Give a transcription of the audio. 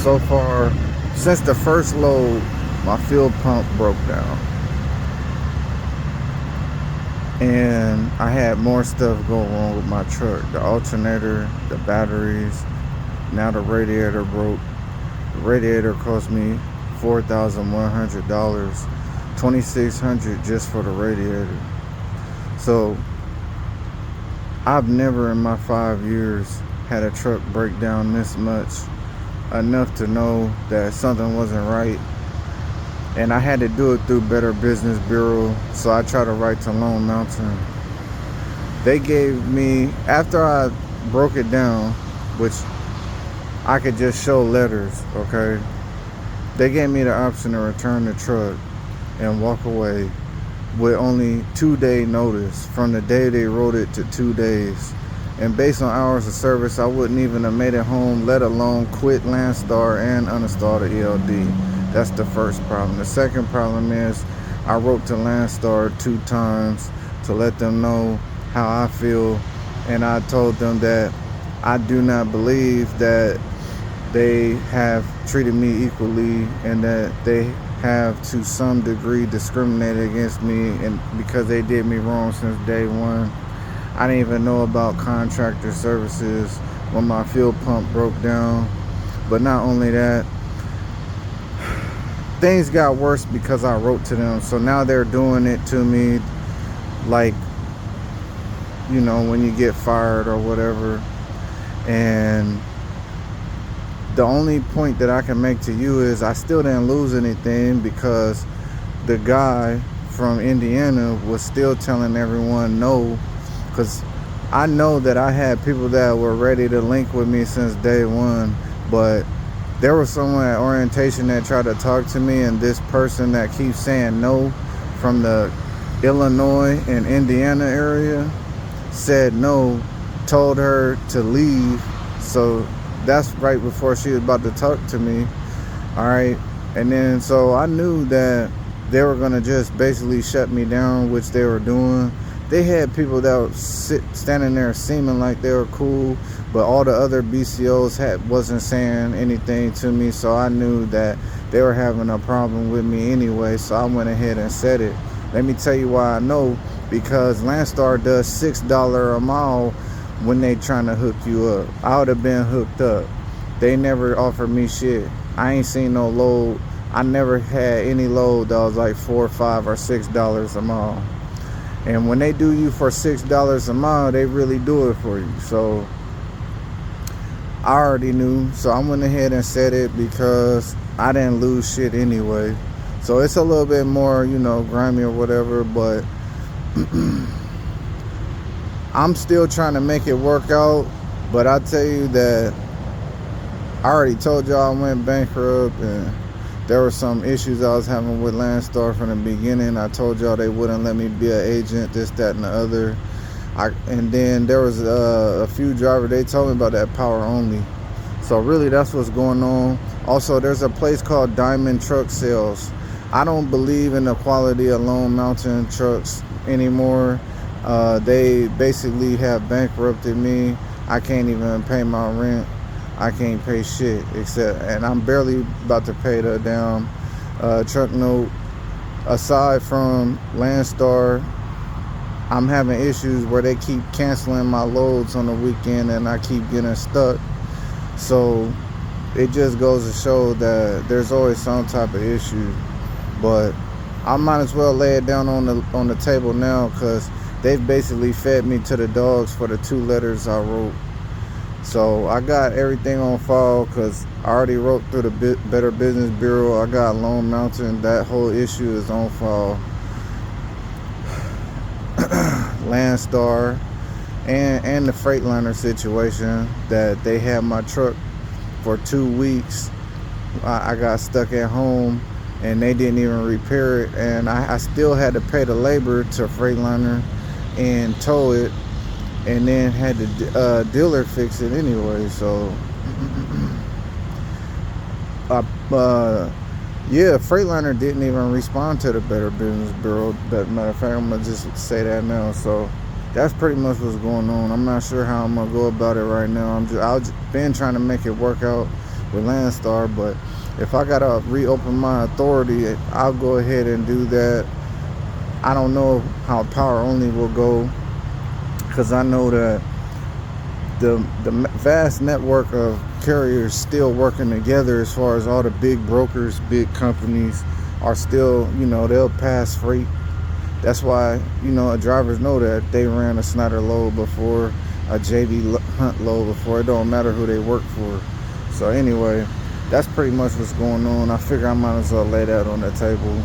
So far, since the first load, my fuel pump broke down. And I had more stuff go wrong with my truck. The alternator, the batteries, now the radiator broke. The radiator cost me $4,100, $2,600 just for the radiator. So I've never in my 5 years had a truck break down this much, enough to know that something wasn't right. And I had to do it through Better Business Bureau, so I tried to write to Lone Mountain. They gave me, after I broke it down, which I could just show letters, okay? They gave me the option to return the truck and walk away with only 2-day notice from the day they wrote it to 2 days. And based on hours of service, I wouldn't even have made it home, let alone quit Landstar and uninstall the ELD. That's the first problem. The second problem is I wrote to Landstar 2 times to let them know how I feel, and I told them that I do not believe that they have treated me equally and that they have to some degree discriminated against me, and because they did me wrong since day one. I didn't even know about contractor services when my fuel pump broke down. But not only that, things got worse because I wrote to them. So now they're doing it to me like, you know, when you get fired or whatever. And the only point that I can make to you is I still didn't lose anything, because the guy from Indiana was still telling everyone no, because I know that I had people that were ready to link with me since day one. But there was someone at orientation that tried to talk to me, and this person that keeps saying no from the Illinois and Indiana area said no, told her to leave. So that's right before she was about to talk to me. All right. And then so I knew that they were going to just basically shut me down, which they were doing. They had people that were standing there seeming like they were cool, but all the other BCOs wasn't saying anything to me, so I knew that they were having a problem with me anyway, so I went ahead and said it. Let me tell you why I know, because Landstar does $6 a mile when they trying to hook you up. I would have been hooked up. They never offered me shit. I ain't seen no load. I never had any load that was like $4 or $5 or $6 a mile. And when they do you for $6 a mile, they really do it for you. So I already knew. So I went ahead and said it because I didn't lose shit anyway. So it's a little bit more, you know, grimy or whatever, but I'm still trying to make it work out. But I tell you that I already told y'all I went bankrupt, and there were some issues I was having with Landstar from the beginning. I told y'all they wouldn't let me be an agent, this, that, and the other. And then there was a few drivers, they told me about that power only. So really that's what's going on. Also, there's a place called Diamond Truck Sales. I don't believe in the quality of Lone Mountain trucks anymore. They basically have bankrupted me. I can't even pay my rent. I can't pay shit and I'm barely about to pay the damn truck note. Aside from Landstar, I'm having issues where they keep canceling my loads on the weekend and I keep getting stuck. So it just goes to show that there's always some type of issue. But I might as well lay it down on the table now, because they've basically fed me to the dogs for the 2 letters I wrote. So I got everything on file, because I already wrote through the Better Business Bureau. I got Lone Mountain. That whole issue is on file. Landstar and the Freightliner situation, that they had my truck for 2 weeks. I got stuck at home and they didn't even repair it, and I still had to pay the labor to Freightliner and tow it, and then had the dealer fix it anyway. So yeah, Freightliner didn't even respond to the Better Business Bureau. But matter of fact, I'm gonna just say that now. So that's pretty much what's going on. I'm not sure how I'm gonna go about it right now. I've been trying to make it work out, with Landstar. But if I gotta reopen my authority, I'll go ahead and do that. I don't know how power only will go, because I know that the vast network of carriers still working together, as far as all the big brokers, big companies are still, they'll pass freight. That's why, drivers know that they ran a Snyder load before, a JB Hunt load before. It don't matter who they work for. So anyway, that's pretty much what's going on. I figure I might as well lay that on the table.